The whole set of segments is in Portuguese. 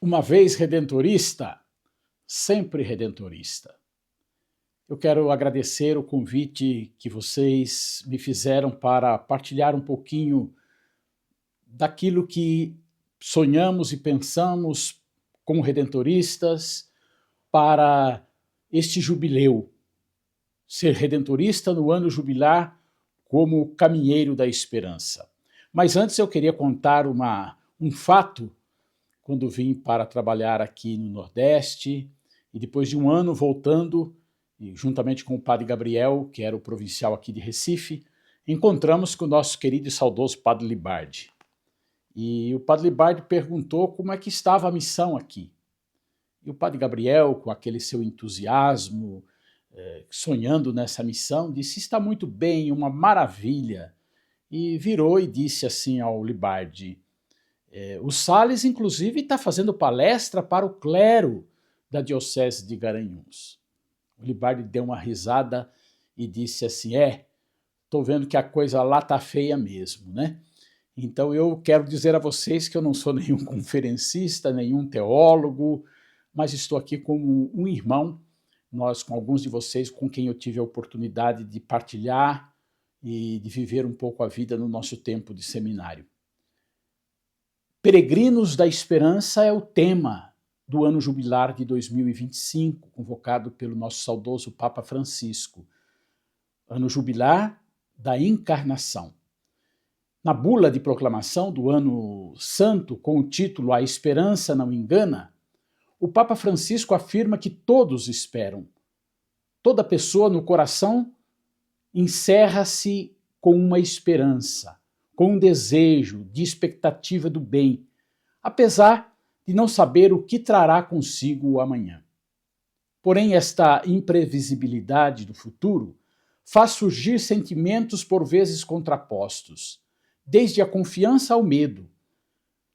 Uma vez redentorista, sempre redentorista. Eu quero agradecer o convite que vocês me fizeram para partilhar um pouquinho daquilo que sonhamos e pensamos como redentoristas para este jubileu. Ser redentorista no ano jubilar como caminheiro da esperança. Mas antes eu queria contar um fato quando vim para trabalhar aqui no Nordeste, e depois de um ano voltando, e juntamente com o padre Gabriel, que era o provincial aqui de Recife, encontramos com o nosso querido e saudoso padre Libardi. E o padre Libardi perguntou como é que estava a missão aqui. E o padre Gabriel, com aquele seu entusiasmo, sonhando nessa missão, disse: está muito bem, uma maravilha. E virou e disse assim ao Libardi: o Salles, inclusive, está fazendo palestra para o clero da Diocese de Garanhuns. O Libardi deu uma risada e disse assim: estou vendo que a coisa lá está feia mesmo, né? Então eu quero dizer a vocês que eu não sou nenhum conferencista, nenhum teólogo, mas estou aqui como um irmão, nós com alguns de vocês com quem eu tive a oportunidade de partilhar e de viver um pouco a vida no nosso tempo de seminário. Peregrinos da Esperança é o tema do ano jubilar de 2025, convocado pelo nosso saudoso Papa Francisco. Ano jubilar da encarnação. Na bula de proclamação do ano santo, com o título A Esperança Não Engana, o Papa Francisco afirma que todos esperam. Toda pessoa no coração encerra-se com uma esperança, com um desejo de expectativa do bem, apesar de não saber o que trará consigo o amanhã. Porém, esta imprevisibilidade do futuro faz surgir sentimentos por vezes contrapostos, desde a confiança ao medo,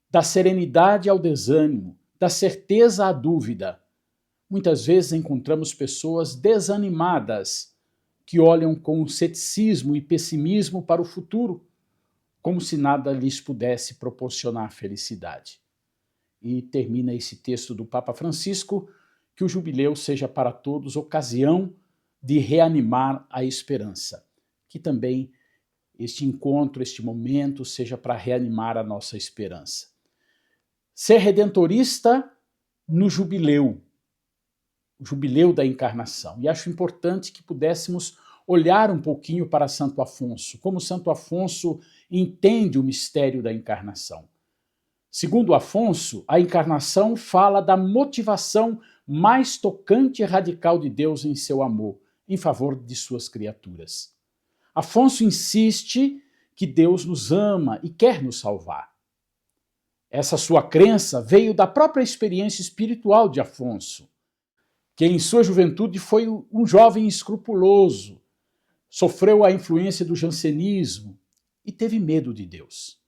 da serenidade ao desânimo, da certeza à dúvida. Muitas vezes encontramos pessoas desanimadas que olham com ceticismo e pessimismo para o futuro, como se nada lhes pudesse proporcionar felicidade. E termina esse texto do Papa Francisco: que o jubileu seja para todos ocasião de reanimar a esperança. Que também este encontro, este momento, seja para reanimar a nossa esperança. Ser redentorista no jubileu, o jubileu da encarnação. E acho importante que pudéssemos olhar um pouquinho para Santo Afonso, como Santo Afonso entende o mistério da encarnação. Segundo Afonso, a encarnação fala da motivação mais tocante e radical de Deus em seu amor, em favor de suas criaturas. Afonso insiste que Deus nos ama e quer nos salvar. Essa sua crença veio da própria experiência espiritual de Afonso, que em sua juventude foi um jovem escrupuloso, sofreu a influência do jansenismo e teve medo de Deus.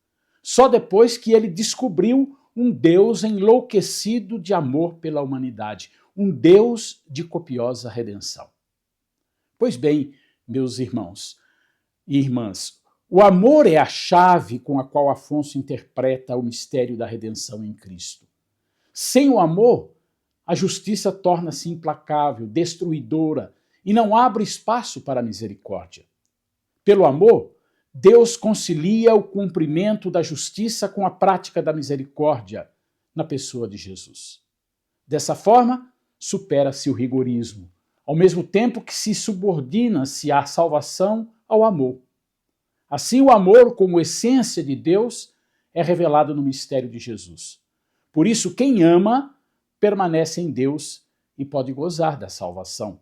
Só depois que ele descobriu um Deus enlouquecido de amor pela humanidade, um Deus de copiosa redenção. Pois bem, meus irmãos e irmãs, o amor é a chave com a qual Afonso interpreta o mistério da redenção em Cristo. Sem o amor, a justiça torna-se implacável, destruidora, e não abre espaço para a misericórdia. Pelo amor, Deus concilia o cumprimento da justiça com a prática da misericórdia na pessoa de Jesus. Dessa forma, supera-se o rigorismo, ao mesmo tempo que se subordina-se a salvação ao amor. Assim, o amor, como essência de Deus, é revelado no mistério de Jesus. Por isso, quem ama permanece em Deus e pode gozar da salvação.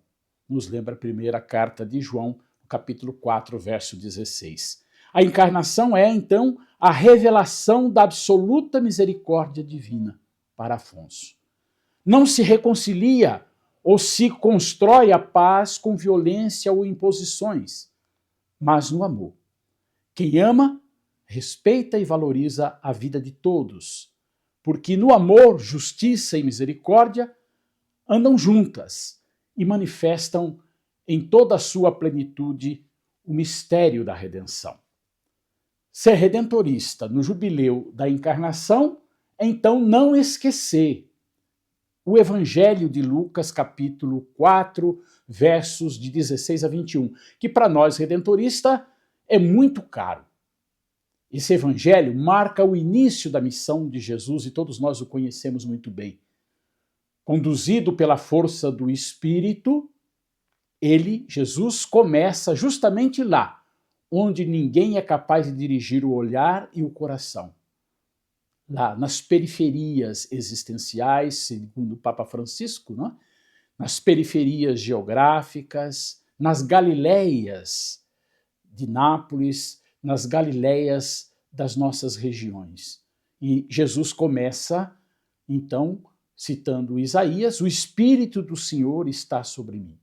Nos lembra a primeira carta de João, capítulo 4, verso 16. A encarnação é, então, a revelação da absoluta misericórdia divina para Afonso. Não se reconcilia ou se constrói a paz com violência ou imposições, mas no amor. Quem ama, respeita e valoriza a vida de todos, porque no amor, justiça e misericórdia andam juntas e manifestam em toda a sua plenitude o mistério da redenção. Ser redentorista no jubileu da encarnação é então não esquecer o Evangelho de Lucas, capítulo 4, versos de 16 a 21, que para nós redentoristas é muito caro. Esse evangelho marca o início da missão de Jesus e todos nós o conhecemos muito bem. Conduzido pela força do Espírito, Jesus, começa justamente lá, onde ninguém é capaz de dirigir o olhar e o coração. Lá, nas periferias existenciais, segundo o Papa Francisco, né? Nas periferias geográficas, nas Galileias de Nápoles, nas Galileias das nossas regiões. E Jesus começa, então, citando Isaías, o Espírito do Senhor está sobre mim.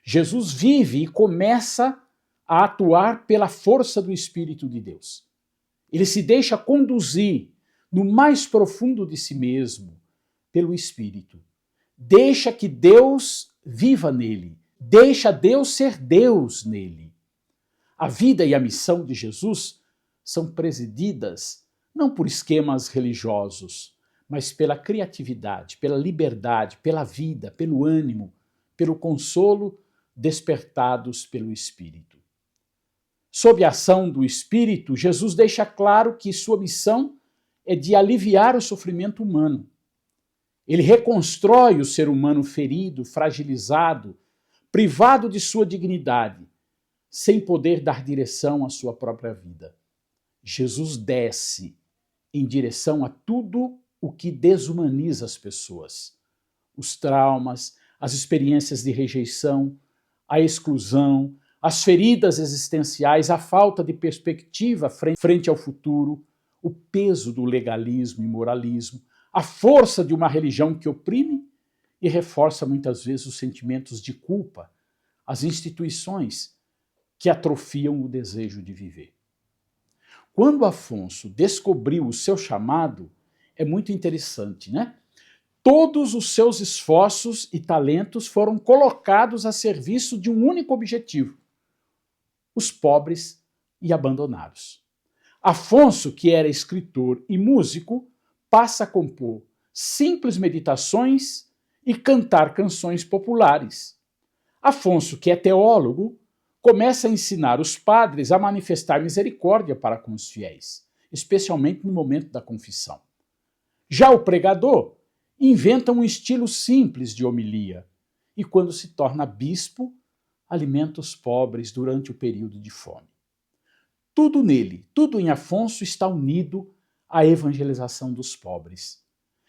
Jesus vive e começa a atuar pela força do Espírito de Deus. Ele se deixa conduzir no mais profundo de si mesmo pelo Espírito. Deixa que Deus viva nele. Deixa Deus ser Deus nele. A vida e a missão de Jesus são presididas não por esquemas religiosos, mas pela criatividade, pela liberdade, pela vida, pelo ânimo, pelo consolo despertados pelo Espírito. Sob a ação do Espírito, Jesus deixa claro que sua missão é de aliviar o sofrimento humano. Ele reconstrói o ser humano ferido, fragilizado, privado de sua dignidade, sem poder dar direção à sua própria vida. Jesus desce em direção a tudo o que desumaniza as pessoas. Os traumas, as experiências de rejeição, a exclusão, as feridas existenciais, a falta de perspectiva frente ao futuro, o peso do legalismo e moralismo, a força de uma religião que oprime e reforça muitas vezes os sentimentos de culpa, as instituições que atrofiam o desejo de viver. Quando Afonso descobriu o seu chamado, é muito interessante, né? Todos os seus esforços e talentos foram colocados a serviço de um único objetivo: os pobres e abandonados. Afonso, que era escritor e músico, passa a compor simples meditações e cantar canções populares. Afonso, que é teólogo, começa a ensinar os padres a manifestar misericórdia para com os fiéis, especialmente no momento da confissão. Já o pregador inventa um estilo simples de homilia e, quando se torna bispo, alimenta os pobres durante o período de fome. Tudo nele, tudo em Afonso está unido à evangelização dos pobres.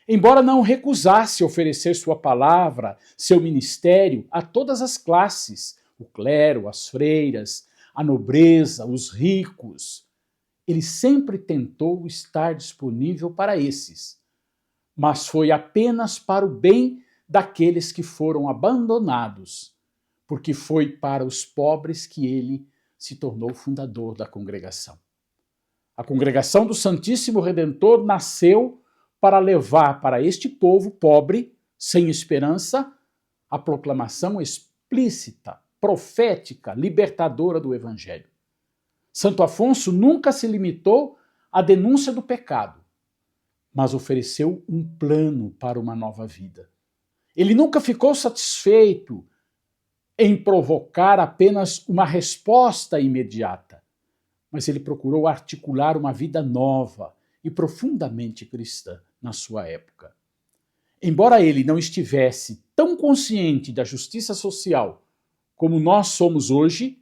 Embora não recusasse oferecer sua palavra, seu ministério a todas as classes, o clero, as freiras, a nobreza, os ricos, ele sempre tentou estar disponível para esses, mas foi apenas para o bem daqueles que foram abandonados, porque foi para os pobres que ele se tornou fundador da congregação. A congregação do Santíssimo Redentor nasceu para levar para este povo pobre, sem esperança, a proclamação explícita, profética, libertadora do Evangelho. Santo Afonso nunca se limitou à denúncia do pecado, mas ofereceu um plano para uma nova vida. Ele nunca ficou satisfeito em provocar apenas uma resposta imediata, mas ele procurou articular uma vida nova e profundamente cristã na sua época. Embora ele não estivesse tão consciente da justiça social como nós somos hoje,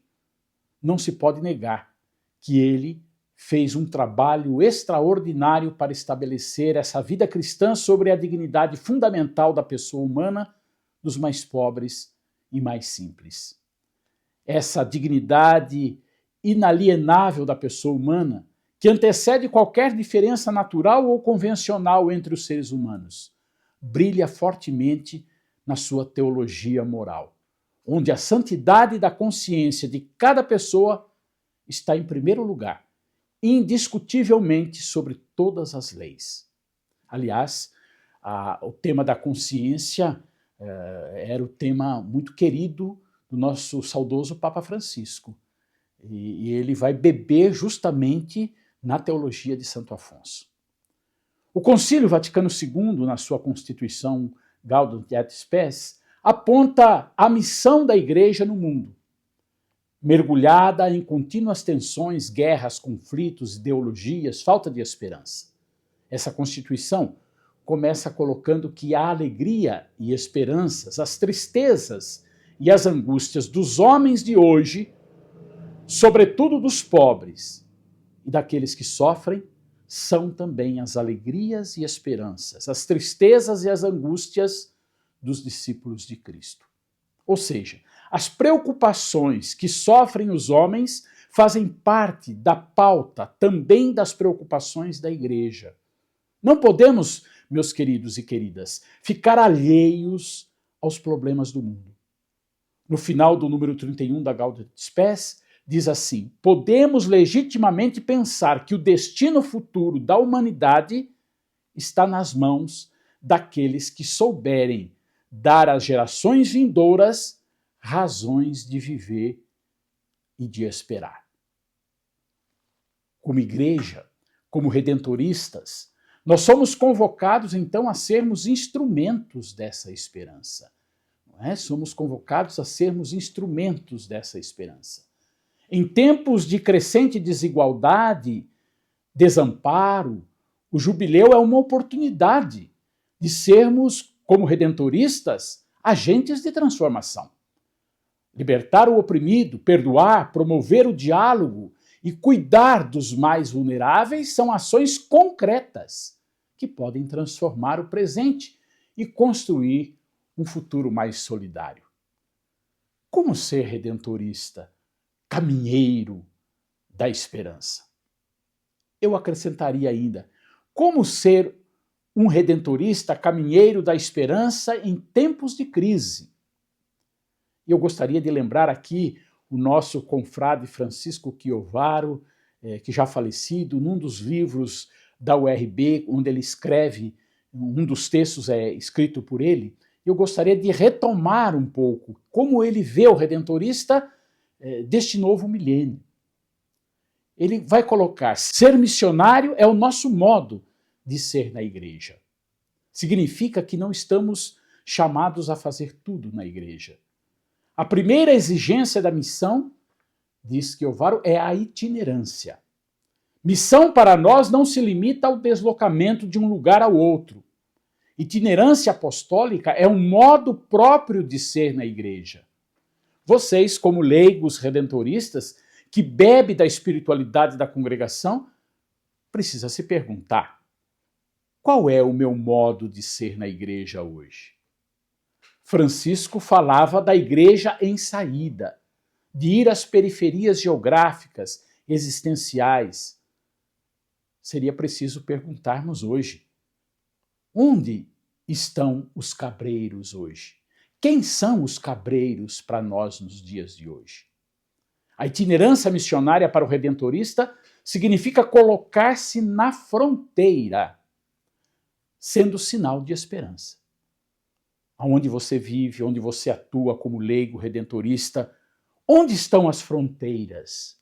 não se pode negar que ele fez um trabalho extraordinário para estabelecer essa vida cristã sobre a dignidade fundamental da pessoa humana, dos mais pobres e mais simples. Essa dignidade inalienável da pessoa humana, que antecede qualquer diferença natural ou convencional entre os seres humanos, brilha fortemente na sua teologia moral, onde a santidade da consciência de cada pessoa está em primeiro lugar, indiscutivelmente sobre todas as leis. Aliás, o tema da consciência era o tema muito querido do nosso saudoso Papa Francisco. E ele vai beber justamente na teologia de Santo Afonso. O Concílio Vaticano II, na sua Constituição Gaudium et Spes, aponta a missão da igreja no mundo, mergulhada em contínuas tensões, guerras, conflitos, ideologias, falta de esperança. Essa Constituição começa colocando que a alegria e esperanças, as tristezas e as angústias dos homens de hoje, sobretudo dos pobres e daqueles que sofrem, são também as alegrias e esperanças, as tristezas e as angústias dos discípulos de Cristo. Ou seja, as preocupações que sofrem os homens fazem parte da pauta também das preocupações da igreja. Não podemos, meus queridos e queridas, ficar alheios aos problemas do mundo. No final do número 31 da Gaudium et Spes, diz assim: podemos legitimamente pensar que o destino futuro da humanidade está nas mãos daqueles que souberem dar às gerações vindouras razões de viver e de esperar. Como igreja, como redentoristas, nós somos convocados então a sermos instrumentos dessa esperança. Não é? Somos convocados a sermos instrumentos dessa esperança. Em tempos de crescente desigualdade, desamparo, o jubileu é uma oportunidade de sermos, como redentoristas, agentes de transformação. Libertar o oprimido, perdoar, promover o diálogo e cuidar dos mais vulneráveis são ações concretas que podem transformar o presente e construir um futuro mais solidário. Como ser redentorista, caminheiro da esperança? Eu acrescentaria ainda, como ser um redentorista, caminheiro da esperança em tempos de crise? Eu gostaria de lembrar aqui o nosso confrade Francisco Chiovaro, que já falecido, num dos livros da URB, onde ele escreve, um dos textos é escrito por ele, eu gostaria de retomar um pouco como ele vê o redentorista deste novo milênio. Ele vai colocar: ser missionário é o nosso modo de ser na igreja. Significa que não estamos chamados a fazer tudo na igreja. A primeira exigência da missão, diz Chiovaro, é a itinerância. Missão para nós não se limita ao deslocamento de um lugar ao outro. Itinerância apostólica é um modo próprio de ser na igreja. Vocês, como leigos redentoristas, que bebe da espiritualidade da congregação, precisa se perguntar: qual é o meu modo de ser na igreja hoje? Francisco falava da igreja em saída, de ir às periferias geográficas, existenciais. Seria preciso perguntarmos hoje: onde estão os cabreiros hoje? Quem são os cabreiros para nós nos dias de hoje? A itinerância missionária para o redentorista significa colocar-se na fronteira, sendo sinal de esperança. Aonde você vive, onde você atua como leigo redentorista, onde estão as fronteiras?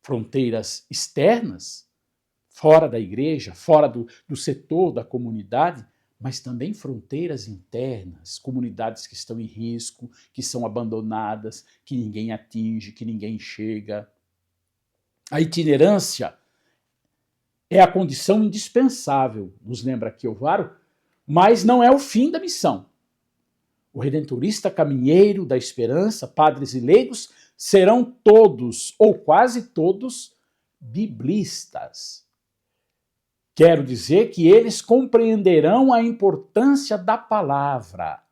Fronteiras externas, fora da igreja, fora do setor da comunidade, mas também fronteiras internas, comunidades que estão em risco, que são abandonadas, que ninguém atinge, que ninguém chega. A itinerância é a condição indispensável, nos lembra Chiovaro, mas não é o fim da missão. O redentorista caminheiro da esperança, padres e leigos, serão todos, ou quase todos, biblistas. Quero dizer que eles compreenderão a importância da palavra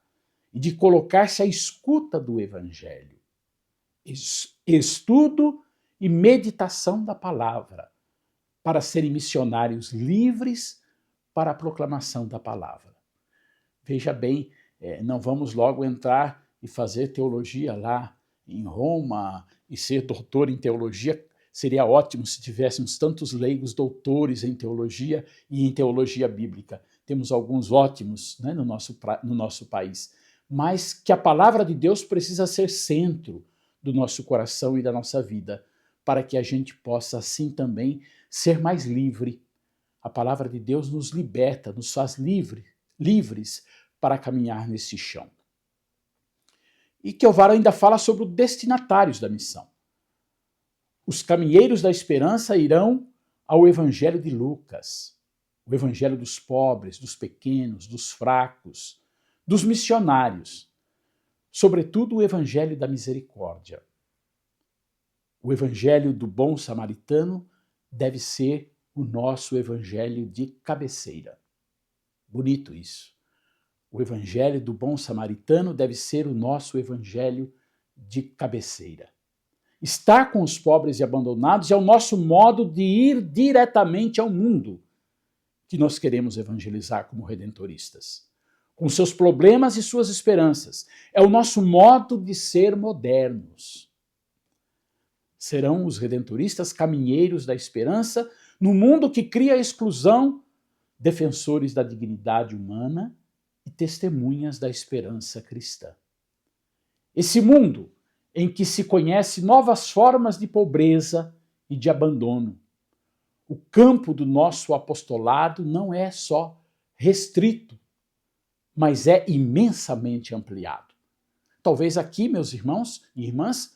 e de colocar-se à escuta do evangelho. Estudo e meditação da palavra, para serem missionários livres para a proclamação da palavra. Veja bem, não vamos logo entrar e fazer teologia lá em Roma e ser doutor em teologia. Seria ótimo se tivéssemos tantos leigos doutores em teologia e em teologia bíblica. Temos alguns ótimos, né, no nosso país. Mas que a palavra de Deus precisa ser centro do nosso coração e da nossa vida, para que a gente possa assim também ser mais livre. A palavra de Deus nos liberta, nos faz livres para caminhar nesse chão. E Kiovar ainda fala sobre os destinatários da missão. Os caminheiros da esperança irão ao Evangelho de Lucas, o Evangelho dos pobres, dos pequenos, dos fracos, dos missionários, sobretudo o Evangelho da misericórdia. O Evangelho do bom samaritano deve ser o nosso Evangelho de cabeceira. Bonito isso. O Evangelho do bom samaritano deve ser o nosso Evangelho de cabeceira. Estar com os pobres e abandonados é o nosso modo de ir diretamente ao mundo que nós queremos evangelizar como redentoristas, com seus problemas e suas esperanças. É o nosso modo de ser modernos. Serão os redentoristas caminheiros da esperança no mundo que cria a exclusão, defensores da dignidade humana e testemunhas da esperança cristã. Esse mundo em que se conhece novas formas de pobreza e de abandono. O campo do nosso apostolado não é só restrito, mas é imensamente ampliado. Talvez aqui, meus irmãos e irmãs,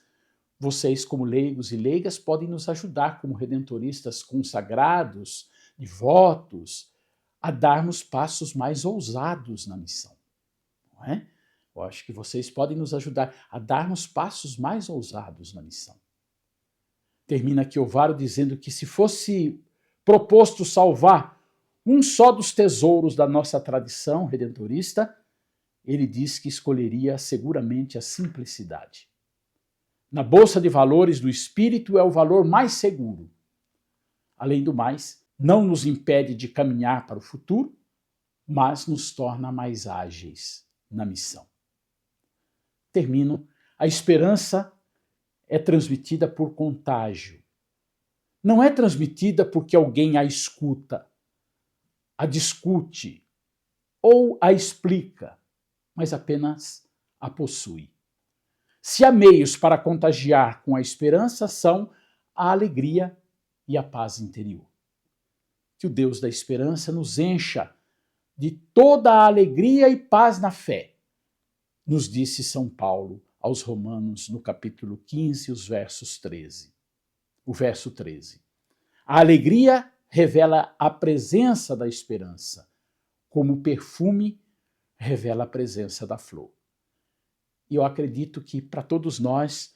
vocês como leigos e leigas podem nos ajudar como redentoristas consagrados, devotos, a darmos passos mais ousados na missão. Não é? Eu acho que vocês podem nos ajudar a darmos passos mais ousados na missão. Termina Kiovar dizendo que se fosse proposto salvar um só dos tesouros da nossa tradição redentorista, ele diz que escolheria seguramente a simplicidade. Na bolsa de valores do espírito é o valor mais seguro. Além do mais, não nos impede de caminhar para o futuro, mas nos torna mais ágeis na missão. Termino. A esperança é transmitida por contágio. Não é transmitida porque alguém a escuta, a discute ou a explica, mas apenas a possui. Se há meios para contagiar com a esperança, são a alegria e a paz interior. Que o Deus da esperança nos encha de toda a alegria e paz na fé, nos disse São Paulo aos Romanos no capítulo 15, os versos 13. O verso 13. A alegria revela a presença da esperança, como o perfume revela a presença da flor. E eu acredito que para todos nós,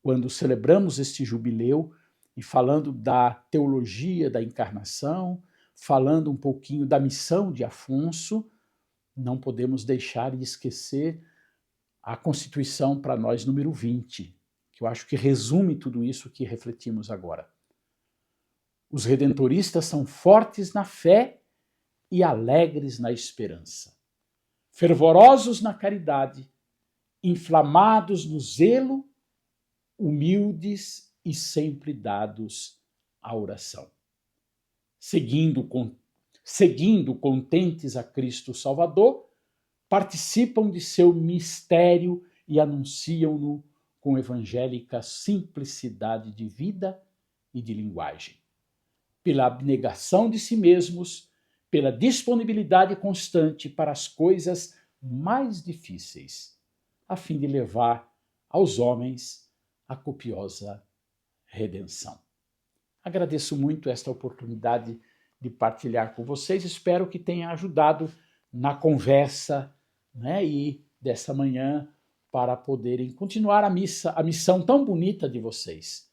quando celebramos este jubileu, e falando da teologia da encarnação, falando um pouquinho da missão de Afonso, não podemos deixar de esquecer a Constituição para nós número 20, que eu acho que resume tudo isso que refletimos agora. Os redentoristas são fortes na fé e alegres na esperança, fervorosos na caridade, inflamados no zelo, humildes e sempre dados à oração. Seguindo contentes a Cristo Salvador, participam de seu mistério e anunciam-no com evangélica simplicidade de vida e de linguagem. Pela abnegação de si mesmos, pela disponibilidade constante para as coisas mais difíceis, a fim de levar aos homens a copiosa redenção. Agradeço muito esta oportunidade de partilhar com vocês, espero que tenha ajudado na conversa, né, e dessa manhã para poderem continuar a missão tão bonita de vocês,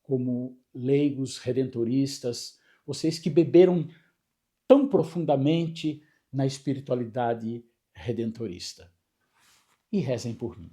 como leigos redentoristas, vocês que beberam tão profundamente na espiritualidade redentorista. E rezem por mim.